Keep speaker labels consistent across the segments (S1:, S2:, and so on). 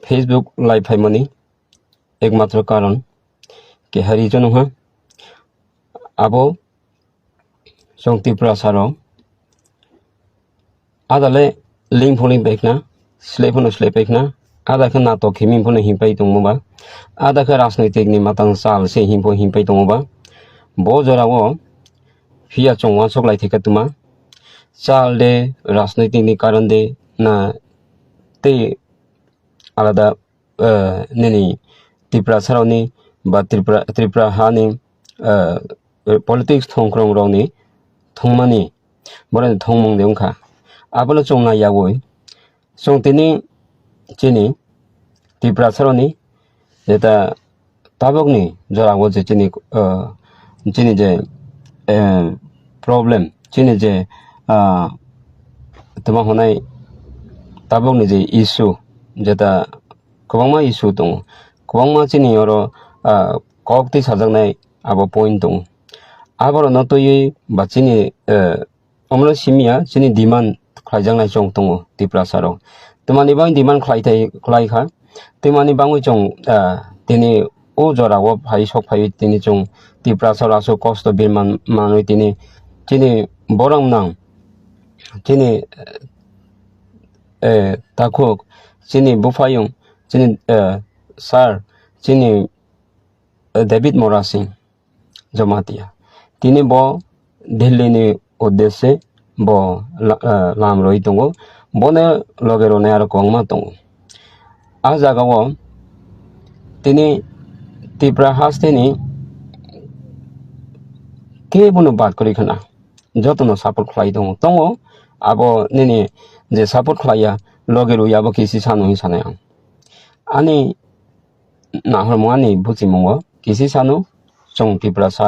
S1: Facebook live फाइमानी एकमात्र कारण कि हरिजन हा आबो जों प्रसारो आदाले लिंक फोलिंग बैकना स्लेफोनो स्लेपेकना आधा के नाटक हिमिंफोनो हिंपाई दंबा आधा के राजनीतिक नि मातां साल से हिंपो हिंपाई दंबा बो जरावो फिया चोंवा सकलाई थेका तुमा चाल दे राजनीतिक नि कारण दे ना ते आलादा नेनी त्रिपुरा सारावनि बा त्रिपुरा हानि पॉलिटिक्स थंख्रं रावनि थंमानि बरे थंमंग देउखा आबोलो चोंना यावै चोंतिनि चिनी त्रिपुरा सारावनि जेता ताबकनि जरावो जे चिनी जे प्रॉब्लम चिनी जे तमा होनाय ताबकनि जे इशू जेता गोबांमा इशू दं गोबांमा चिनी और कक्ति साजांनाय आबो पॉइंट दं आबारो नतयै बा चिनी अमलो सिमिया चिनी डिमांड खालायजांनाय जं दं त्रिपुरा साराव तमानि बां डिमांड खालायखा तमानि बाङै जं दिनै ओ जराव फाइ सक फाइ दिनै जं त्रिपुरा साराव कष्ट बिरमान मानै दिनै बरं नां दिनै ताकुक चिनी बुफायुं चिनी सार चिनी डेविड मोरा सिंह जमातिया दिनै बो दिल्लीनि उद्देश्य बो लाम रही दंगो बने लगे रोने आरो गोबांमा दं आ जागाव दिनै त्रिपुरा हास्टेनि केबोनो बात करि खाना जतनो सपोर्ट खालाय दङ आबो नेनि जे सपोर्ट खालाया लगे रोयाबो किसी सानो ही सानाय आनी नाहरमुआनी बुझि मंगो किसी सानो जों त्रिपुरा सा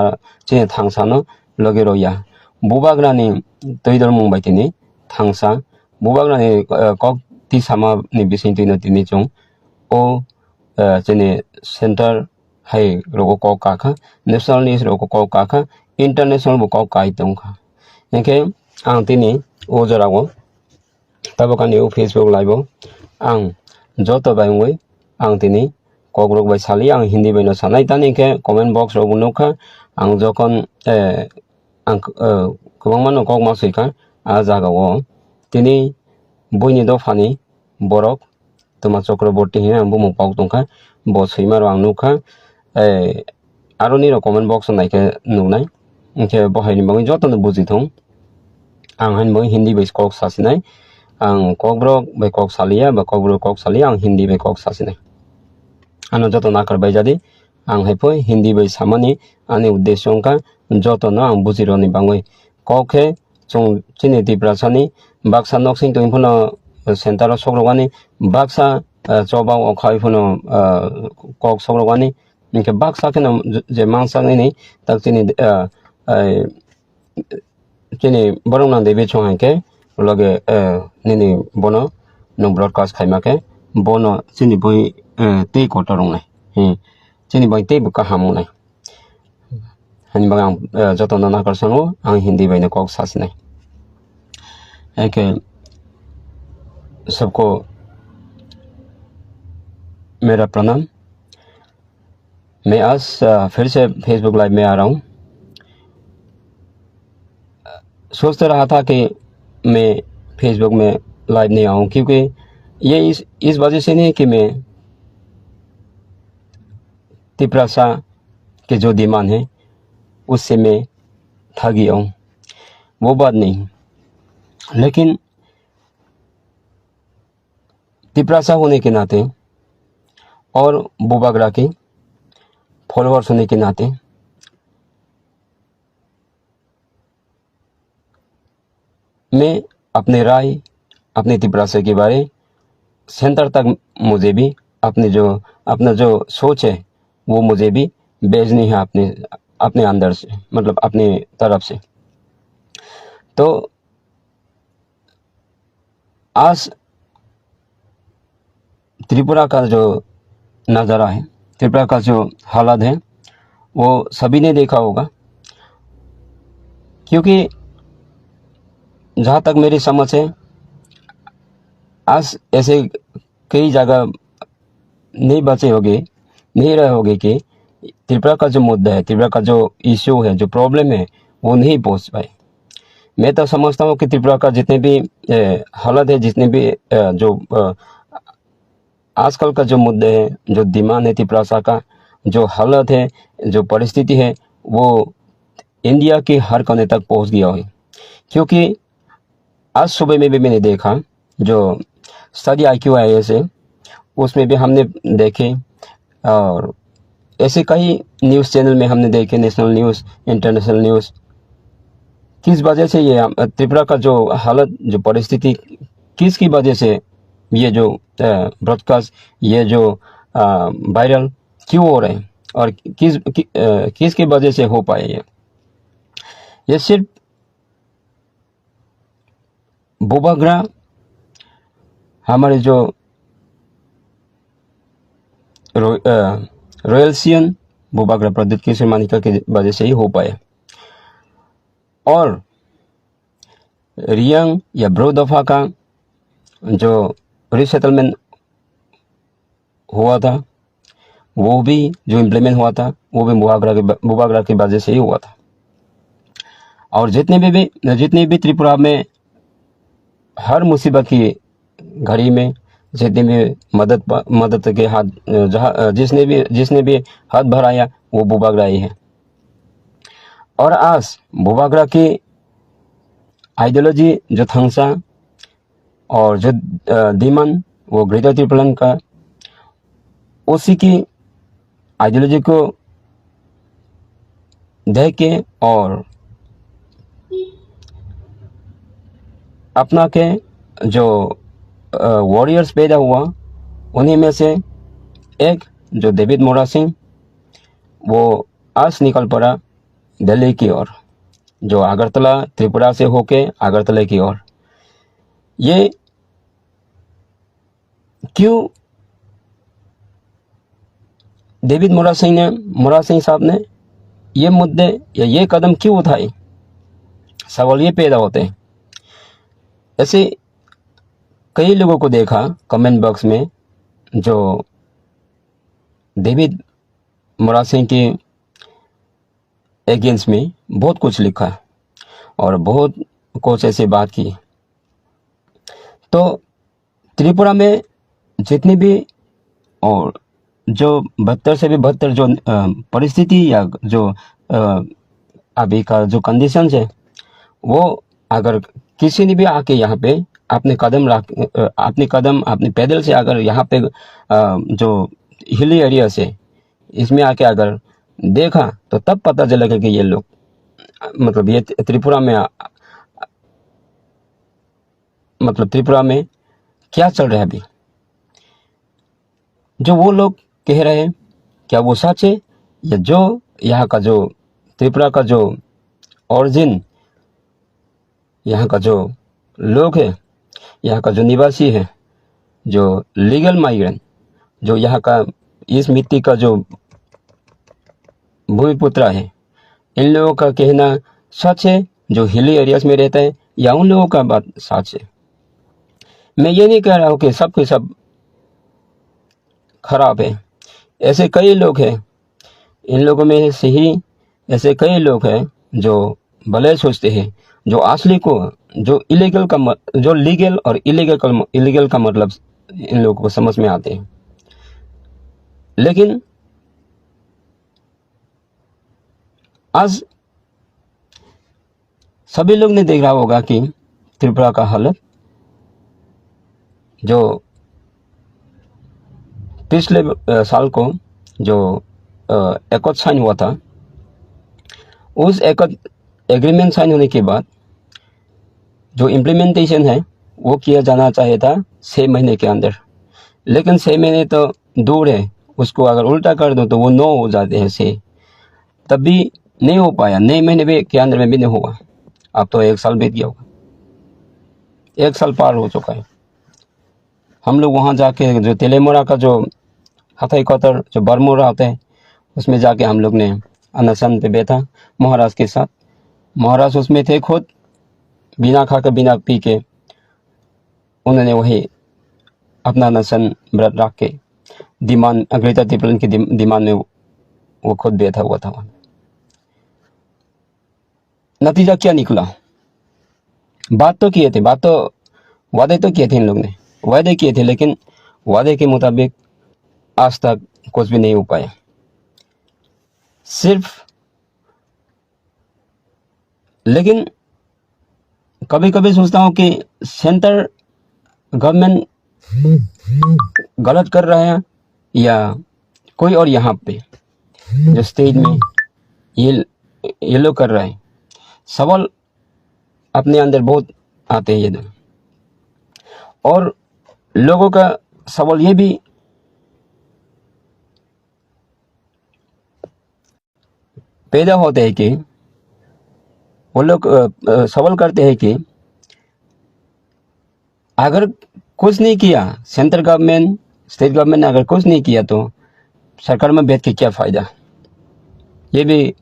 S1: चिनी थांसानो लगे रोया बुबाग्रानि दैदर मुंबाय दिनै थांसा बुबाग्रानि कक ति सामा नि बिसिं दिनै जों ओ चिनी सेंटर हाय रोगो कक काखा नेशनल नि रोगो कक काखा इंटरनेशनल बो कक काय दंखा एके आं दिनै ओ जरावो ताबकानि ओ फेसबुक लाइव आं जत बायंगै आं दिनै ककरक बाय सालि आं हिंदी बायनो सानाय दानि के कमेंट बॉक्स रोगो नुखा आं जखन आं गोबांमानो कक मासैखा आ जागाव दिनै बयनि दफानि बरक तमा चक्रवर्ती हिना आं बुमु पाक दंखा बो सैमारो आं नुखा आरो निरो कमेंट बॉक्स नायके नुनाय इनके बहायनि बाङै जतनो बुजिथं आं हानबो हिंदी बाय कक सासिनाय आं ककब्रक बाय कक सालिया बा ककब्रक कक सालिया आं हिंदी बाय कक सासिनाय आनो जत नाकर बाय जादि आं हायफो हिंदी बाय सामानि आनि उद्देश्य का जतनो आं बुजिरोनि बाङै कके जों चिनी त्रिपुरा सानि बाक्सा नक्सिं तोइफोनो सेंटाराव सग्रगानि बाक्सा चबाव अखाइफोनो कक सग्रगानि इनके बाक्सा केनो जे मांसानि तक चिनी बरंना देबे छोंहायके लगे निनी बोनो नो ब्रॉडकास्ट खाइमाके बोनो चिनी बय ते कोटरंनाय चिनी बय ते बुका हामुनाय हानि बां आं जतनो नाकरसंगो आं हिंदी बायनो कक सासिनाय एके सबको मेरा प्रणाम। मैं आज फिर से फेसबुक लाइव में आ रहा हूँ। सोचता रहा था कि मैं फेसबुक में लाइव नहीं आऊँ क्योंकि ये इस वजह से नहीं कि मैं त्रिपुरा सा के जो डिमांड है उससे मैं थक गया हूँ, वो बात नहीं, लेकिन त्रिपुरा सा होने के नाते और बुबाग्रा के फॉलोअर्स होने के नाते मैं अपने राय अपने त्रिपुरा सा के बारे सेंटर तक मुझे भी अपना जो सोच है वो मुझे भी भेजनी है अपने अंदर से, मतलब अपने तरफ से। तो आज त्रिपुरा का जो नज़ारा है, त्रिपुरा का जो हालात है वो सभी ने देखा होगा, क्योंकि जहाँ तक मेरी समझ है आज ऐसे कई जगह नहीं बचे होगे, नहीं रहे होगे कि त्रिपुरा का जो मुद्दा है, त्रिपुरा का जो इश्यू है, जो प्रॉब्लम है, वो नहीं पहुंच पाए। मैं तो समझता हूँ कि त्रिपुरा का जितने भी हालत है, जितने भी आजकल का जो मुद्दे है, जो डिमांड है त्रिपुरा का, जो हालत है, जो परिस्थिति है, वो इंडिया के हर कोने तक पहुंच गया है। क्योंकि आज सुबह में भी मैंने देखा जो स्टडी IQIS है, उसमें भी हमने देखे, और ऐसे कई न्यूज़ चैनल में हमने देखे, नेशनल न्यूज़, इंटरनेशनल न्यूज़, किस वजह से ये त्रिपुरा का जो हालत, जो परिस्थिति, किसकी वजह से ये जो ब्रॉडकास्ट, ये जो वायरल क्यों हो रहे हैं, और किसकी वजह से हो पाए ये सिर्फ बुबाग्रा, हमारे जो रॉयलसीन बुबाग्रा प्रद्युत मानिका की वजह से ही हो पाए। और रियांग या ब्रो दफा का जो रिसेटलमेंट हुआ था, वो भी जो इम्प्लीमेंट हुआ था, वो भी बुबाग्रा की वजह से ही हुआ था। और जितने भी त्रिपुरा में हर मुसीबत की घड़ी में जितने भी मदद के हाथ, जिसने भी हाथ बढ़ाया, वो बुबाग्रा ही है। और आज बुबाग्रा की आइडियोलॉजी जो थंगसा और जो डिमांड, वो ग्रेटर त्रिपुरा का, उसी की आइडियोलॉजी को देख के और अपना के जो वॉरियर्स पैदा हुआ, उन्हीं में से एक जो डेविड मोरा सिंह, वो आज निकल पड़ा दिल्ली की ओर, जो अगरतला, त्रिपुरा से होके अगरतला की ओर। ये क्यों डेविड मोरा सिंह साहब ने ये मुद्दे या ये कदम क्यों उठाए, सवाल ये पैदा होते हैं। ऐसे कई लोगों को देखा कमेंट बॉक्स में, जो डेविड मोरा सिंह के अगेंस्ट में बहुत कुछ लिखा और बहुत कुछ ऐसी बात की। तो त्रिपुरा में जितनी भी और जो 72 से भी 72 जो परिस्थिति या जो अभी का जो कंडीशन है, वो अगर किसी ने भी आके यहाँ पे अपने पैदल से अगर यहाँ पे जो हिली एरिया से इसमें आके अगर देखा, तो तब पता चलेगा कि ये लोग, मतलब ये त्रिपुरा में क्या चल रहा है अभी। जो वो लोग कह रहे हैं, क्या वो सच है, या जो यहाँ का जो त्रिपुरा का जो ओरिजिन, यहाँ का जो लोग है, यहाँ का जो निवासी है, जो लीगल माइग्रेंट, जो यहाँ का इस मिट्टी का जो भूमिपुत्र है, इन लोगों का कहना सच है, जो हिली एरियाज में रहता है, या उन लोगों का बात सच है। मैं ये नहीं कह रहा हूँ कि सब के सब खराब है, ऐसे कई लोग हैं, इन लोगों में से ही ऐसे कई लोग हैं जो भले सोचते हैं, जो असली को, जो लीगल और इलीगल का मतलब इन लोगों को समझ में आते हैं। लेकिन आज सभी लोग ने देख रहा होगा कि त्रिपुरा का हालत, जो पिछले साल को जो एकॉर्ड साइन हुआ था, उस एग्रीमेंट साइन होने के बाद जो इम्प्लीमेंटेशन है, वो किया जाना चाहिए था 6 महीने के अंदर। लेकिन 6 महीने तो दूर है, उसको अगर उल्टा कर दो तो वो 9 हो जाते हैं 6, तब भी नहीं हो पाया, 9 महीने भी के अंदर में भी नहीं हुआ। अब तो 1 साल बीत गया होगा, 1 साल पार हो चुका है। हम लोग वहाँ जाके जो तेलेमोरा का जो हथाई कतर जो बरमोरा होता है, उसमें जाके हम लोग ने अनशन पे बैठा महाराज के साथ। महाराज उसमें थे खुद, बिना खा के बिना पी के उन्होंने वही अपना अनशन व्रत रख के डिमांड ग्रेटर टिपलन की डिमांड में वो खुद बैठा हुआ था। नतीजा क्या निकला? बात तो किए थे, वादे तो किए थे, इन लोग ने वादे किए थे, लेकिन वादे के मुताबिक आज तक कुछ भी नहीं हो पाया। सिर्फ लेकिन कभी कभी सोचता हूँ कि सेंटर गवर्नमेंट गलत कर रहा है या कोई और यहाँ पे जो स्टेट में ये लोग कर रहे हैं। सवाल अपने अंदर बहुत आते हैं ये दोनों, और लोगों का सवाल ये भी पैदा होते हैं कि वो लोग सवाल करते हैं कि अगर कुछ नहीं किया, सेंट्रल गवर्नमेंट स्टेट गवर्नमेंट ने अगर कुछ नहीं किया तो सरकार में बैठ के क्या फ़ायदा? ये भी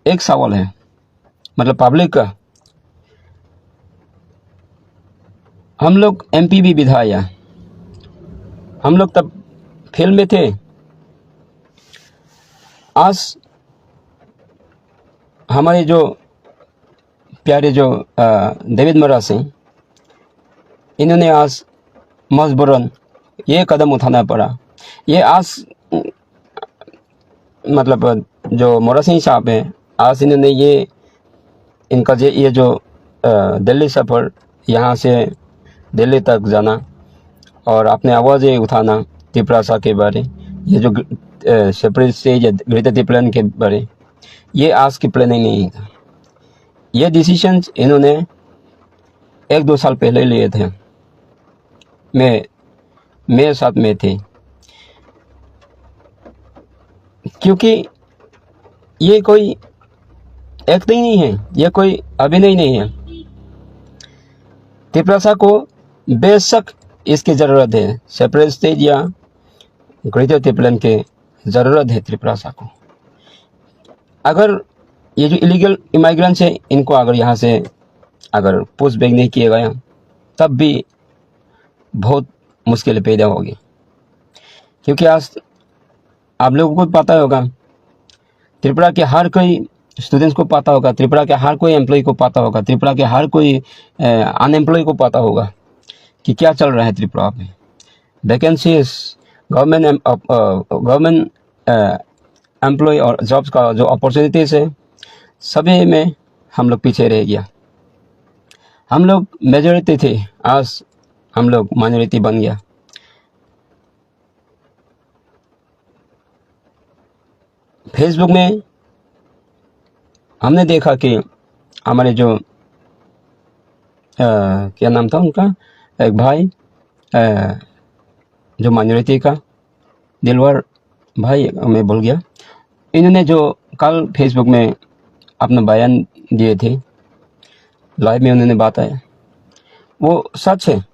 S1: एक सवाल है, मतलब पब्लिक का। हम लोग एमपी भी विधायक, हम लोग तब फेल में थे। आज हमारे जो प्यारे जो डेविड मरास हैं, इन्होंने आज मजबूरन ये कदम उठाना पड़ा। ये आज मतलब जो मोरासिंह साहब हैं, आज इन्होंने इनका ये जो दिल्ली सफ़र, यहाँ से दिल्ली तक जाना और अपने आवाज़ें उठाना त्रिपुरा के बारे, ये जो सेपरेट स्टेज या ग्रेटर त्रिपुरा के बारे, ये आज की प्लानिंग नहीं था। ये डिसीजंस इन्होंने 1-2 साल पहले लिए थे। मैं साथ में थे, क्योंकि ये कोई एक्टिंग नहीं है, ये कोई अभिनय नहीं है। त्रिपुरा को बेशक इसकी ज़रूरत है, सेपरेट स्टेज या ग्रेटर त्रिपुरा के ज़रूरत है त्रिपुरा को। अगर ये जो इलीगल इमाइग्रेंट्स है, इनको अगर यहाँ से अगर पुश बैक नहीं किया गया, तब भी बहुत मुश्किलें पैदा होगी। क्योंकि आज आप लोगों को पता होगा, त्रिपुरा के हर कोई स्टूडेंट्स को पता होगा, त्रिपुरा के हर कोई एम्प्लॉय को पता होगा, त्रिपुरा के हर कोई अनएम्प्लॉय को पता होगा कि क्या चल रहा है त्रिपुरा में। वैकेंसीज, गवर्नमेंट एम्प्लॉय और जॉब्स का जो अपॉर्चुनिटीज़ है, सभी में हम लोग पीछे रह गया। हम लोग मेजॉरिटी थे, आज हम लोग माइनॉरिटी बन गया। फेसबुक में हमने देखा कि हमारे जो क्या नाम था उनका, एक भाई जो माइनॉरिटी का, दिलवर भाई, मैं भूल गया, इन्होंने जो कल फेसबुक में अपना बयान दिए थे, लाइव में उन्होंने बताया, वो सच है।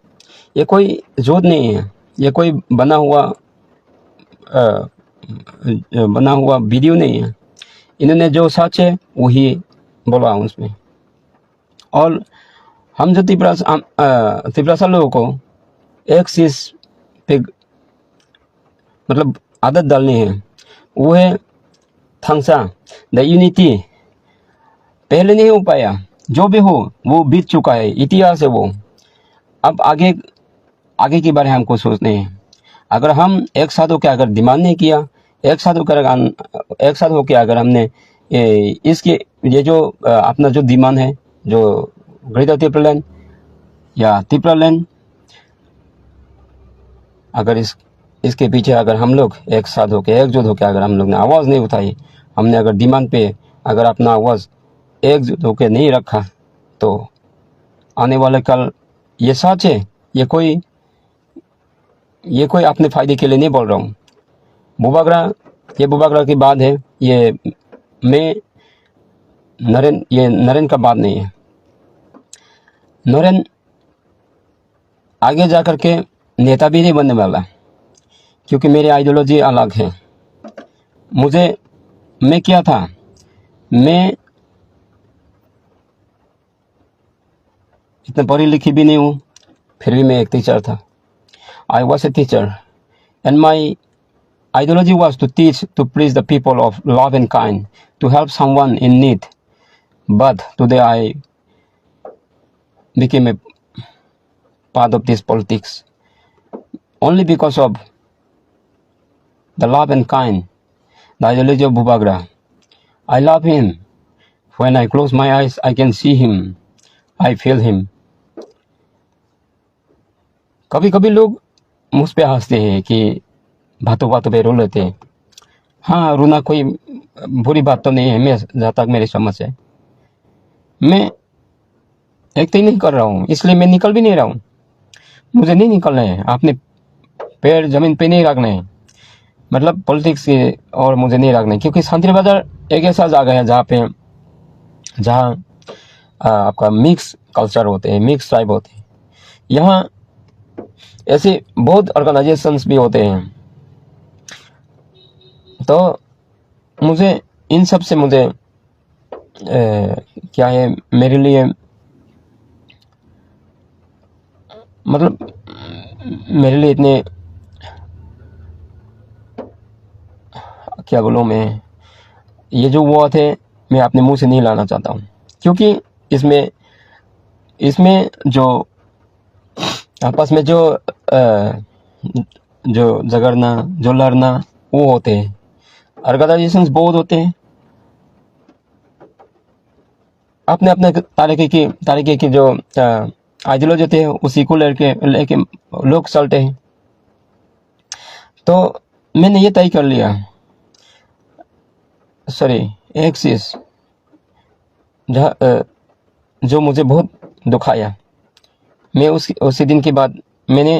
S1: ये कोई झूठ नहीं है, ये कोई बना हुआ वीडियो नहीं है। इन्होंने जो सच है वही बोला उसमें। और हम जो त्रिपुरा लोगों को एक चीज़ पे मतलब आदत डालनी है, वो है थंगसा, द यूनिटी। पहले नहीं हो पाया, जो भी हो वो बीत चुका है, इतिहास है वो। अब आगे के बारे में हमको सोचने हैं। अगर हम एक साथ होकर अगर डिमांड नहीं किया, एक साथ होकर अगर हमने ये जो अपना जो डिमांड है, जो ग्रेटर त्रिपुरा लैंड या त्रिपुरा लैंड, अगर इसके पीछे अगर हम लोग एक साथ होकर एकजुट होकर अगर हम लोग ने आवाज़ नहीं उठाई, हमने अगर डिमांड पे अगर अपना आवाज़ एकजुट होकर नहीं रखा, तो आने वाले कल, ये सच है, ये कोई अपने फ़ायदे के लिए नहीं बोल रहा हूँ। बुबागरा की बात है, ये नरेन का बात नहीं है। नरेन आगे जा कर के नेता भी नहीं बनने वाला, क्योंकि मेरी आइडियोलॉजी अलग है। मैं क्या था, मैं इतना पढ़ी लिखी भी नहीं हूँ, फिर भी मैं एक टीचर था। I was a teacher And my ideology was to teach, to preach the people of love and kind, to help someone in need. But today I became a part of this politics only because of the love and kind, the ideology of Bhubagra. I love him. When I close my eyes, I can see him. I feel him. कभी कभी लोग मुझ पे हंसते हैं कि बातों बातों पे रो लेते हैं। हाँ, रोना कोई बुरी बात तो नहीं है, मैं जहाँ तक मेरी समझ है। मैं एक नहीं कर रहा हूँ, इसलिए मैं निकल भी नहीं रहा हूँ। मुझे नहीं निकलना है, आपने पैर जमीन पे नहीं रखना है, मतलब पॉलिटिक्स की और मुझे नहीं रखना है। क्योंकि शांति बाजार एक ऐसा जगह है जहाँ आपका मिक्स कल्चर होते हैं, मिक्स ट्राइब होते हैं। यहाँ ऐसे बहुत ऑर्गेनाइजेशंस भी होते हैं। तो मुझे इन सब से मुझे क्या है, मेरे लिए मतलब मेरे लिए इतने क्या बोलूँ मैं, ये जो वो थे मैं अपने मुंह से नहीं लाना चाहता हूँ। क्योंकि इसमें जो आपस में जो झगड़ना, जो लड़ना वो होते हैं, ऑर्गेनाइजेशंस बहुत होते हैं, अपने अपने तरीके की जो आइडियोलॉजी होते हैं उसी को लेके लोग चलते हैं। तो मैंने ये तय कर लिया, सॉरी, एक चीज जो मुझे बहुत दुखाया, मैं उसी दिन के बाद मैंने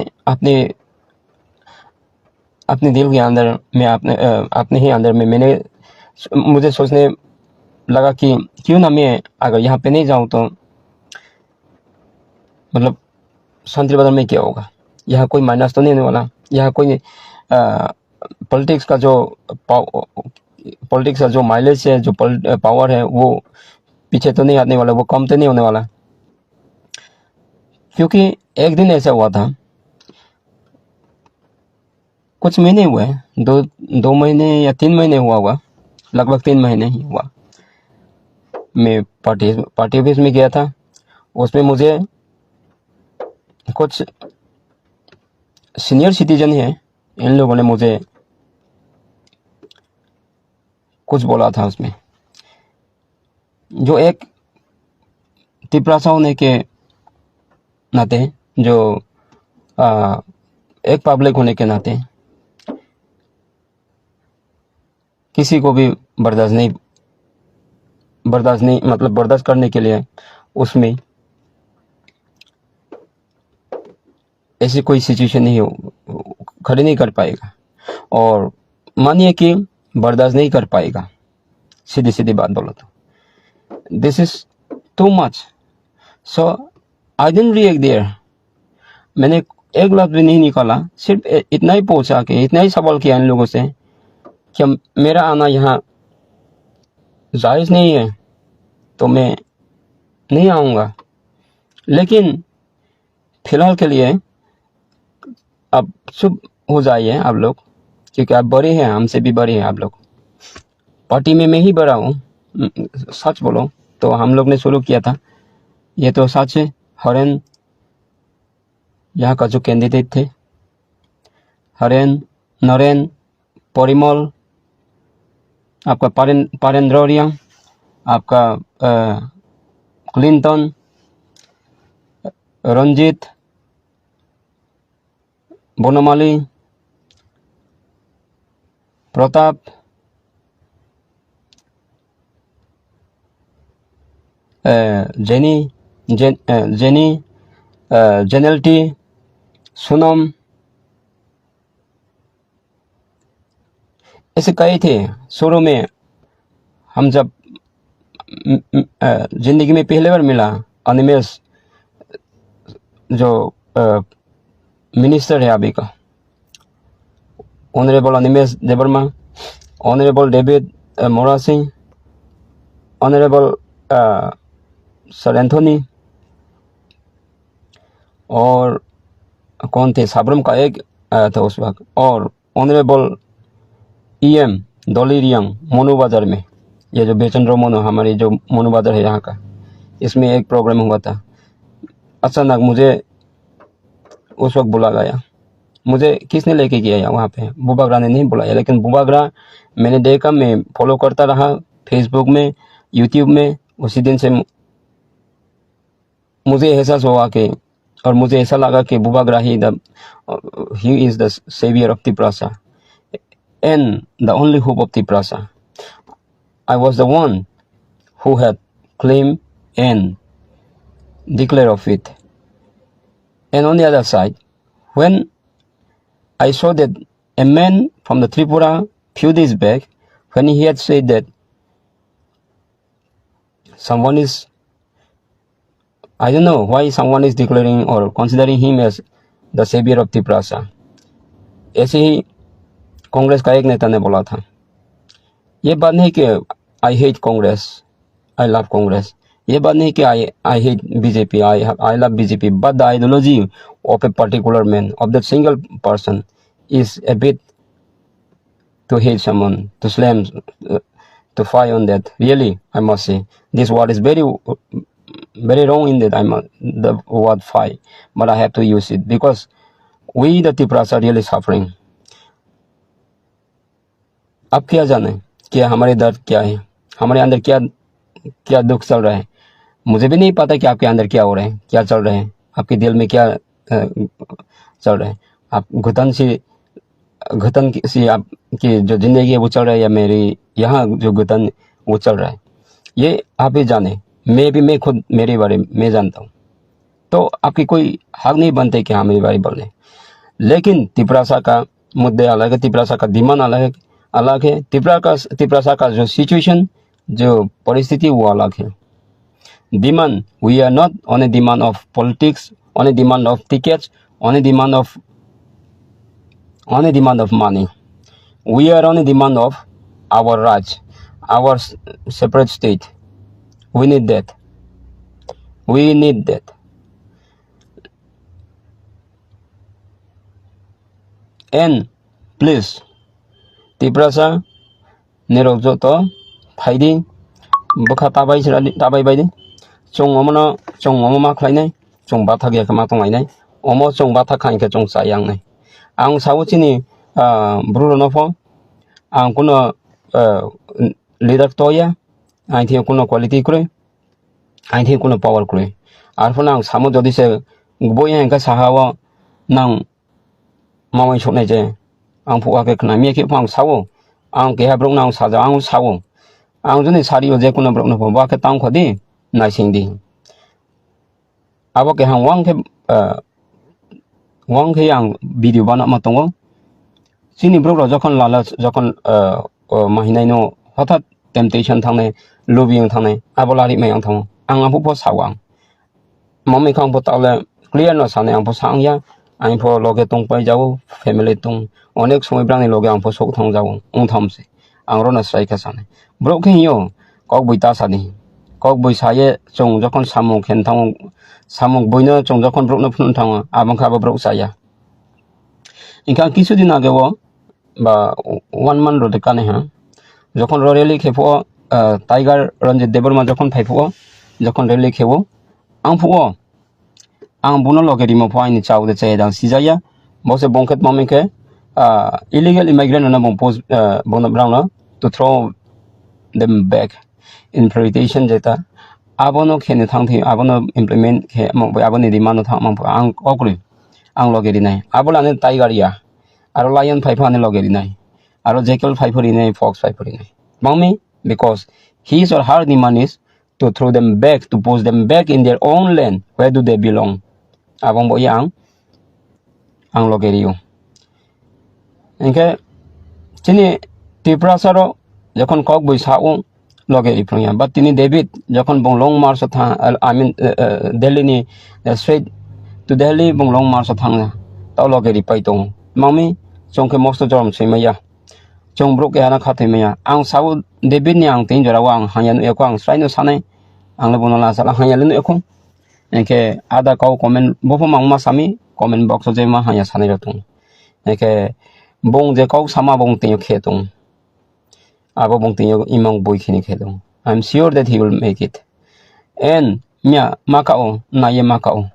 S1: अपने दिल के अंदर में अपने ही अंदर में मुझे सोचने लगा कि क्यों ना मैं अगर यहाँ पे नहीं जाऊँ तो मतलब शांति बाजार में क्या होगा, यहाँ कोई माइनस तो नहीं होने वाला, यहाँ कोई पॉलिटिक्स का जो माइलेज है, जो पावर है वो पीछे तो नहीं आने वाला, वो कम तो नहीं होने वाला। क्योंकि एक दिन ऐसा हुआ था, कुछ महीने हुए, 2 महीने या 3 महीने हुआ होगा, लगभग 3 महीने ही हुआ। मैं पार्टी ऑफिस में गया था। उसमें मुझे कुछ सीनियर सिटीजन है, इन लोगों ने मुझे कुछ बोला था। उसमें जो एक तिपरासा होने के नाते, जो एक पब्लिक होने के नाते किसी को भी बर्दाश्त नहीं मतलब बर्दाश्त करने के लिए उसमें ऐसी कोई सिचुएशन नहीं खड़ी नहीं कर पाएगा। और मानिए कि बर्दाश्त नहीं कर पाएगा, सीधी बात बोलो तो this is too much. So I didn't react there. मैंने एक लफ्ज भी नहीं निकाला, सिर्फ इतना ही पूछा कि इतना ही सवाल किया इन लोगों से कि मेरा आना यहाँ जायज़ नहीं है तो मैं नहीं आऊँगा। लेकिन फिलहाल के लिए अब चुप हो जाइए आप लोग, क्योंकि आप बड़े हैं, हमसे भी बड़े हैं आप लोग। पार्टी में मैं ही बड़ा हूँ, सच बोलो तो हम लोग ने शुरू किया था, ये तो सच है। हरेन यहाँ का जो कैंडिडेट थे, हरेन, नरेन, परिमल, आपका पारेंद्रोरिया, आपका क्लिंटन, रंजीत, बनमाली, प्रताप, जेनी, जेनेल्टी, सोनम, ऐसे कई थे। शुरू में हम जब जिंदगी में पहले बार मिला, अनिमेश जो मिनिस्टर है अभी का, honourable Animesh Debbarma, honourable David मोरा सिंह, ऑनरेबल सर एंथोनी, और कौन थे, साबरम का एक आया था उस वक्त। और ऑनरेबल EM डॉली रियांग मोनू बाजार में, ये जो बेचंद्र मोनू हमारी जो मोनू बाजार है यहाँ का, इसमें एक प्रोग्राम हुआ था। अचानक मुझे उस वक्त बुला गया। मुझे किसने लेके गया वहाँ पे? बुबागरा ने नहीं बुलाया, लेकिन बुबागरा मैंने देखा, मैं फॉलो करता रहा फेसबुक में, यूट्यूब में। उसी दिन से मुझे एहसास हुआ कि, और मुझे ऐसा लगा कि बुबागरा ही is the saviour of Tiprasa and the only hope of Tiprasa. I was the one who had claimed and declared of it. And on the other side, when I saw that a man from the Tripura few days back, when he had said that someone is, I don't know why someone is declaring or considering him as the savior of Tiprasa. ऐसे ही कांग्रेस का एक नेता ने बोला था। ये बात नहीं कि I hate Congress, I love Congress. ये बात नहीं कि I hate BJP, I love BJP, but the ideology of a particular man, of the single person is a bit to hate someone, to slam, to fight on that. Really, I must say, this word is very wrong in that. The word fight, but I have to use it because we the Tipras are really suffering. अब क्या जाने कि हमारे दर्द क्या है, हमारे अंदर क्या दुख चल रहा है। मुझे भी नहीं पता कि आपके अंदर क्या हो रहा है, क्या चल रहा है, आपके दिल में क्या चल रहा है। आप घुटन सी आपकी जो जिंदगी है वो चल रहा है, या मेरी यहाँ जो घुटन वो चल रहा है, ये आप ही जाने। मैं खुद मेरे बारे में मैं जानता हूँ। तो आपकी कोई हक नहीं बनते कि हाँ मेरे बारे बोलने। लेकिन तिपरासा का मुद्दे अलग है, तिपरासा का डिमांड अलग है। तिपरासा का जो सिचुएशन, जो परिस्थिति वो अलग है। Demand, we are not on a demand of politics, on a demand of tickets, on a demand of money. We are on a demand of our Raj, our separate state. We need that. And please, Tiprasa nerokjo to phaidi bokha tabai baidi chong omo ma khlainai chong batha gya kama tongainai omo chong batha khain ke chong sayang nai ang sawchini bruno no phom ang kuno leader toya ang thi kuno quality kre ang thi kuno power kre ar phona ang samo jodi se boy ang ka sahawa nang mawai chonai je ang phuwa ke khna mi ke phang sawo ang ke ha brong nang saja ang sawo ang joni sari o je kuno brong no ba ke tang khodi nai sing di abo ke hang wang ke yang video bana ma tongo sini brok যখন লালাচ যখন মাহিনাই no হঠাৎ temptation थांनाय लुबिं थांनाय आबलारि मायां थांो आं आंफो फो सावां mummy खां फो ताले clear न साने आंफो सांगया आं फो लगे तंग पाइ जाओ फैमिली तंग अनेक समय ब्रांनि लगे आंफो sok थांग जाओ उन थामसे आं रना स्ट्राइका साने ब्रक के हियो कक बुइता सानि कक बुइ साये जों যখন सामु खेन थांो सामु बुइनो जों যখন ब्रकनो फुन थांो आबं खाबो ब्रक साया इनका কিছুদিন আগেও বা 1 month রতে কানে হ্যাঁ যখন রেলি খেপো টাইগার রঞ্জিত দেববর্মা যখন ফাইফো যখন রেলি খেবো आं फुओ आं बुनो लगे रिमो फाइनि चाउ दे चाइदां सिजाया बसे बंखेत ममिके illegal immigrant na bong post bon brang to throw them back in prioritation jeta abono khene thangthi abono implement khe mong aboni demand thang mong ang okri ang logeri nai abolane tiger ya aro lion phaifane logeri nai aro jackal phaifori nai fox phaifori nai mongmi because his or her demand is to throw them back, to post them back in their own land. Where do they belong? Abang bo yang ang logeri yo engke chini tiprasaro যখন কক বই সাও লগে ইফ্রয়া but তিনি David যখন বং long march থা I mean Delhi ni straight to Delhi bong long march thang taw logeri pai tong mami chongke most jorum seimaya chong brok ya na khathai maya ang saw David ni ang tin jora wang hanyan e ko ang sraino sanai ang le bonola sala hanyan le ekong engke ada kau comment bofo mangma sami comment box je ma hanya sanai ratung Neke bong je kau sama bong tinyo khetong. Abo bong tinyo imang boy kini khetong. I'm sure that he will make it. And mia makao na ye makao.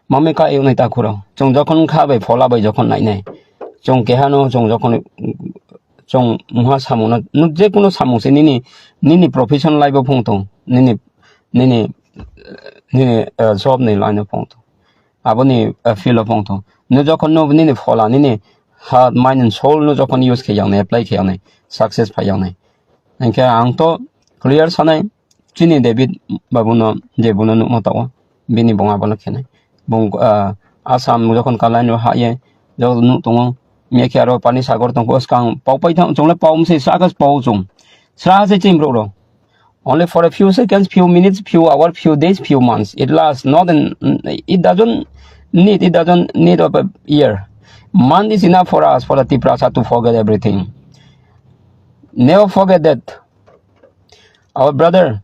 S1: Mame ka eu nai ta khuro. Chong jokon khabe phola bai jokon nai nai. Chong kehano chong jokon chong muha samu na je kono samu se nini professional life phongtong. Nini job nei line phongtong. Abo ni feel phongtong. No jokon no nini phola nini heart mind and soul no jokon use ke yang nei apply ke yang nei success pha yang nei. Engke ang to clear sanai chini David babuno je buno no tawa bini bonga bala khenai. Bong Assam jokon kalai no ha ye jo nu tongo mia karo pani sagar tong ko skang pau pai thang chong le pau se sagas pau chong sa se chim ro only for a few seconds, few minutes, few hours, few days, few months. It lasts not in, it doesn't need of a year. Month is enough for us, for the Tiprasa to forget everything. Never forget that our brother,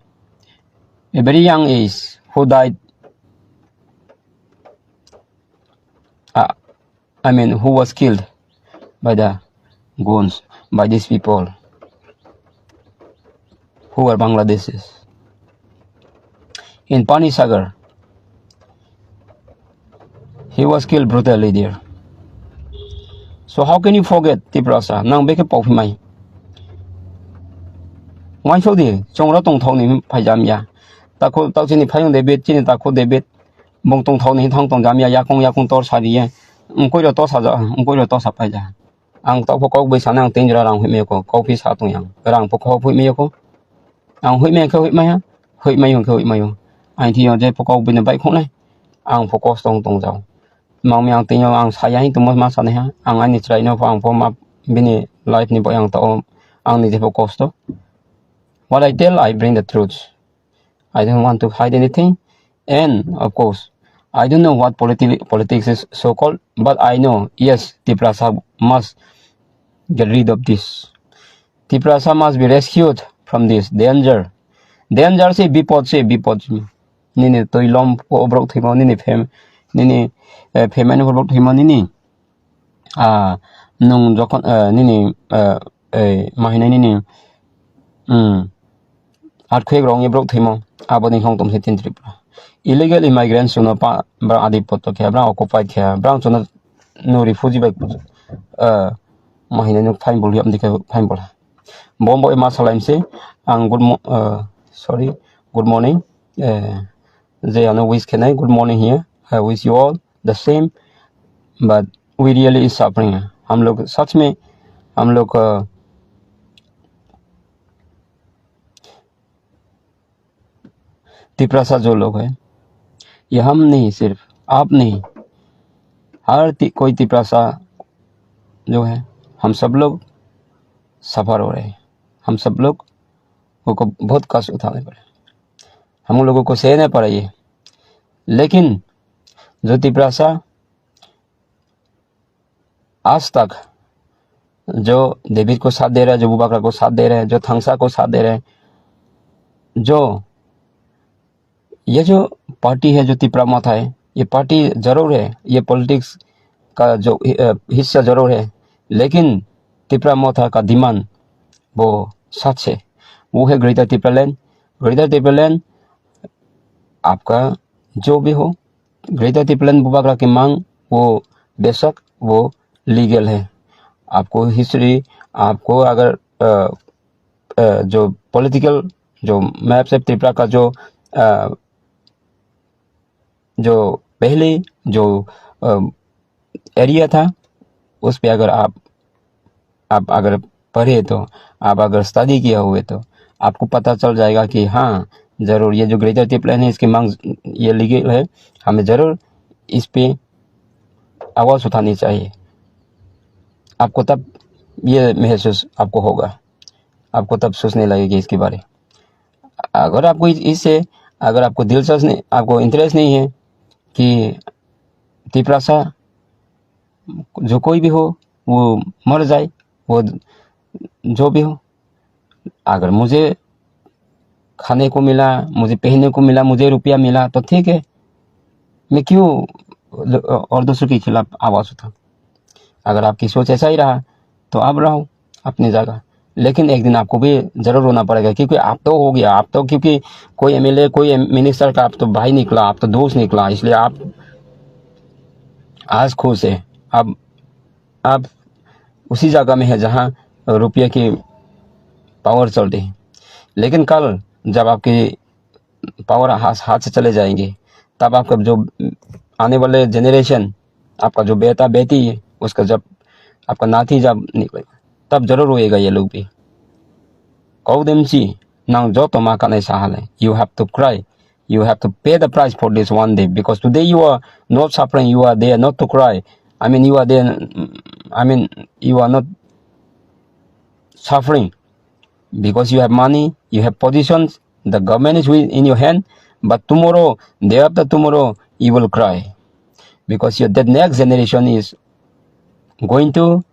S1: a very young age, who died, who was killed by the goons, by these people who were Bangladeshis. In Pani Sagar, he was killed brutally there. So how can you forget Tiprasa? Nang beke pau mai. Why so di? Chong ra tong thau ni phai jam ya. Ta ko tau chini phai yong David chini ta ko David bong tong thau ni thong tong jam ya kong tor sa di ye. Ko ro to sa ja, ko ro to sa phai ja. Ang tau ko bai sa nang ting ra rang hui me ko phi sa tong yang. Rang po ko hui me ko. Ang hui me ko hui mai ha. Hui mai yong ko hui mai yong. Ai thi yo je po ko bin bai khong nei. Ang focus tong jao. Mang miang ting yo ang saya hi tumo ma sa ne ha. Ang ani try no ang po ma bini life ni bo yang to ang ni je focus to. What I tell, I bring the truth. I don't want to hide anything. And, of course, I don't know what politics is so-called, but I know, yes, Tiprasa must get rid of this. Tiprasa must be rescued from this danger. Danger se bipod. Nini toilom po obrok thimo nini femen obrok thimo nini. Nung jokon nini mahina nini. Earthquake wrong ye broke thimo aboni hong tom se tin tripura illegal immigrants no pa bra adi poto khe bra occupy khe bra chona no refugee bai mahina no fine bol yam dikha fine bol bombo ma salaim se ang good morning they are no wish can I good morning here I wish you all the same but we really is suffering हम लोग सच में हम लोग तिप्रसा जो लोग हैं ये हम नहीं सिर्फ आप नहीं हर कोई तिप्रसा जो है हम सब लोग सफर हो रहे हैं हम सब लोग को बहुत कष्ट उठाने पड़े हम लोगों को सहने पड़े ये लेकिन जो तिप्रसा आज तक जो डेविड को साथ दे रहा है जो बुबाकरा को साथ दे रहे हैं जो थंगसा को साथ दे रहे हैं जो ये जो पार्टी है जो तिप्रा माथा है ये पार्टी जरूर है ये पॉलिटिक्स का जो हिस्सा जरूर है लेकिन तिप्रा माथा का दिमाग वो सच है वो है ग्रेटर तिप्रालैंड आपका जो भी हो ग्रेटर तिप्रालैंड बुबाकरा की मांग वो बेशक वो लीगल है आपको हिस्ट्री आपको अगर जो पॉलिटिकल जो मैप्स है त्रिपुरा का जो पहले जो एरिया था उस पे अगर आप अगर पढ़े तो आप अगर स्टडी किया हुए तो आपको पता चल जाएगा कि हाँ ज़रूर ये जो ग्रेटर तिप्रालैंड है इसकी मांग ये लीगल है हमें ज़रूर इस पे आवाज़ उठानी चाहिए आपको तब ये महसूस आपको होगा आपको तब सोचने लगेगी इसके बारे अगर आपको इससे अगर आपको दिलचस्प नहीं आपको इंटरेस्ट नहीं है कि तिप्रासा जो कोई भी हो वो मर जाए वो जो भी हो अगर मुझे खाने को मिला मुझे पहनने को मिला मुझे रुपया मिला तो ठीक है मैं क्यों और दूसरों के खिलाफ आवाज़ उठाऊं अगर आपकी सोच ऐसा ही रहा तो आप रहो अपनी जगह, लेकिन एक दिन आपको भी जरूर रोना पड़ेगा, क्योंकि आप तो हो गया, आप तो क्योंकि कोई एमएलए कोई मिनिस्टर का आप तो भाई निकला, आप तो दोस्त निकला, इसलिए आप आज खुश है। अब आप उसी जगह में है जहां रुपये की पावर चलती है, लेकिन कल जब आपकी पावर हाथ से चले जाएंगे, तब आपका जो आने वाले जनरेशन, आपका जो बेटा बेटी है, उसका जब आपका नाती जब निकलेगा, तब जरूर रोएगा ये लोग भी। Kaudemchi, now joto makane sahale. You have to cry. You have to pay the price for this one day, because today you are not suffering, you are there not to cry. I mean, you are there, you are not suffering because you have money, you have positions, the government is in your hand, but tomorrow, day after tomorrow, you will cry because that next generation is going to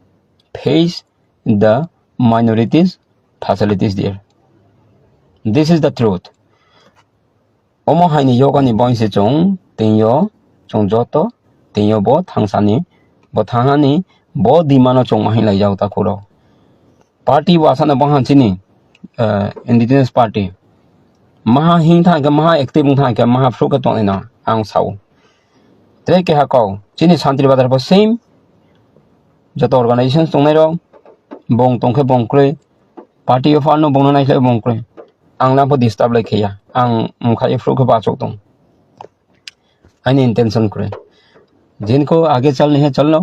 S1: face the minorities facilities there. This is the truth. Omo haini yoga ni boin se chong tenyo chong joto tenyo bo thangsani bo thangani bo dimano chong mahin lai jauta kuro. Party wasana bahan chini indigenous party. Maha hing thang ka maha active thang ka maha fruka tong ina ang sau. Tre ke hakau chini santri badar bo same joto organizations tong nero bong tong ke bong kre party of ano bong na nai bong kre. Ang na po disturb like kaya ang mukha fruit को बाचों तुम अन्य intention करें जिनको आगे चलने हैं चल लो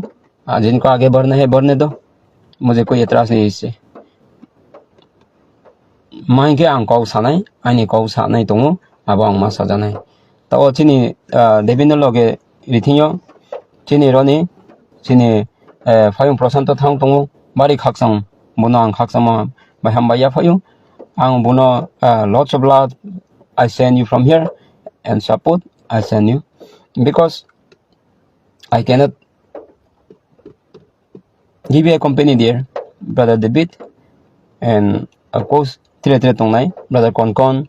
S1: जिनको आगे बढ़ना है बढ़ने दो मुझे कोई एतराज नहीं इससे माइन के आंग कौ सानाई अन्य कौ सानाई तुम अब आंग मा सजानाई तो चिनी देविंदर लोगे रिथियो चिनी रोनी चिनी 5% थांग तुम बारी खाक्संग बुनांग खाक्संग मा हम बाया five Ang buno lots of love I send you from here and support I send you because I cannot give you a company there, brother David, and of course tire tong nai brother Konkon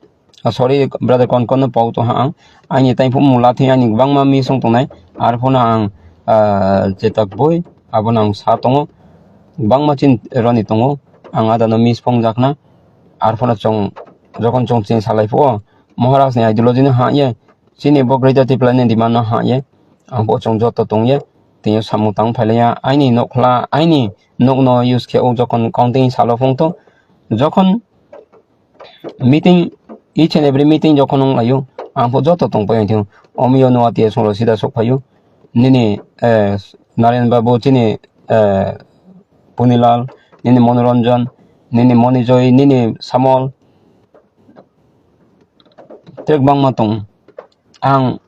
S1: sorry brother Konkon no pau to hang ani time pum mula thi ani bang ma mi song tong nai ar phona ang jetak boy abonang sa tongo bang ma chin roni tongo ang ada no mis pong jakna আর ফোনা চং যখন চং চিং সালাইফো মহারাজ নে আইডিयोलॉजी ने हाये चिने बो greater टिप्लान ने demand न हाये आं बो चं जत तंगे तेयो सामुतां फाइलाया आइनि नखला आइनि नक न इउज के ओ जखन काउंटिंग सालो फंगतो जखन meeting each and every meeting जखन लायो आं बो जत तंग पय थियो अमियो नो आते सोलो सिदा सफायो निने नारायण बाबू चिने पुनीलाल निने मनोरंजन Nini Monijoy, Nini Samol, Tegbang Matong, Ang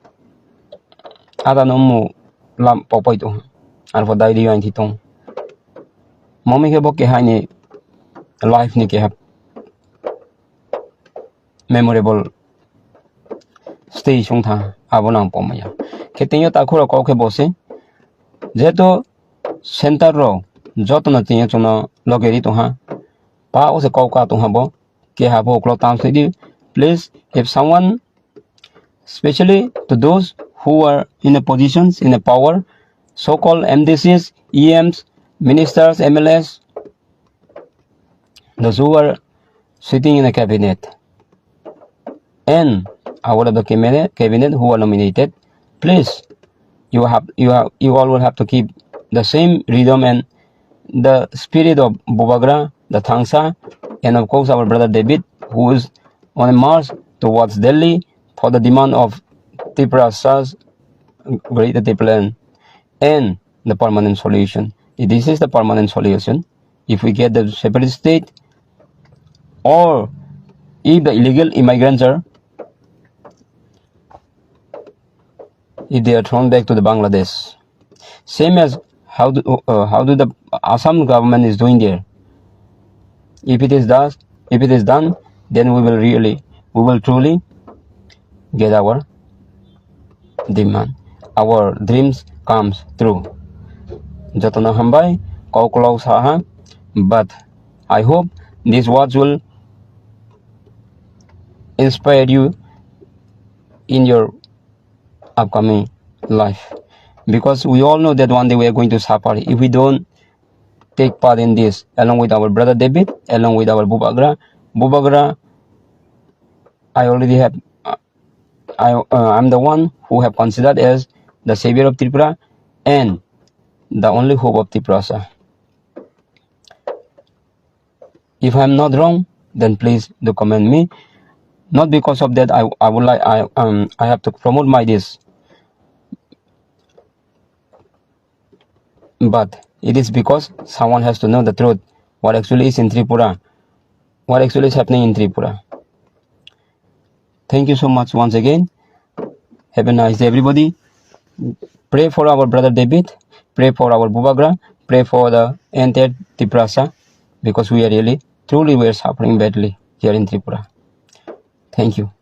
S1: Adanomu Lam Popoito, and for Diary and Titong. Mommy Heboke Hani life Niki have memorable station ta Abonang Pomaya. Ketinyo Takura Koke Bosse, Zeto Center Row, Jotona Tinatono Logerito ha. Pa o se kau ka tung habo ke habo klo tam se di please if someone especially to those who are in the positions in the power so called MDCs EMs ministers MLS those who are sitting in the cabinet and out of the cabinet who are nominated please you all will have to keep the same rhythm and the spirit of Bobagra, the Thangsa, and of course our brother David, who is on a march towards Delhi for the demand of Triprasa's greater plan and the permanent solution. If this is the permanent solution, if we get the separate state, or if the illegal immigrants are, if they are thrown back to the Bangladesh, same as how do the Assam government is doing there. If it is done, then we will truly get our demand. Our dreams comes true. Jatana hambai kaukulau saha, but I hope these words will inspire you in your upcoming life. Because we all know that one day we are going to suffer if we don't take part in this along with our brother David, along with our Bubagra. Bubagra, I already have, I'm the one who have considered as the savior of Tripura and the only hope of Tripura. If I am not wrong, then please do comment me. Not because of that I would like I have to promote my this, but it is because someone has to know the truth, what actually is in Tripura, what actually is happening in Tripura. Thank you so much once again. Have a nice day, everybody. Pray for our brother David, pray for our Bubagra, pray for the entire Tripura, because we are really, truly we are suffering badly here in Tripura. Thank you.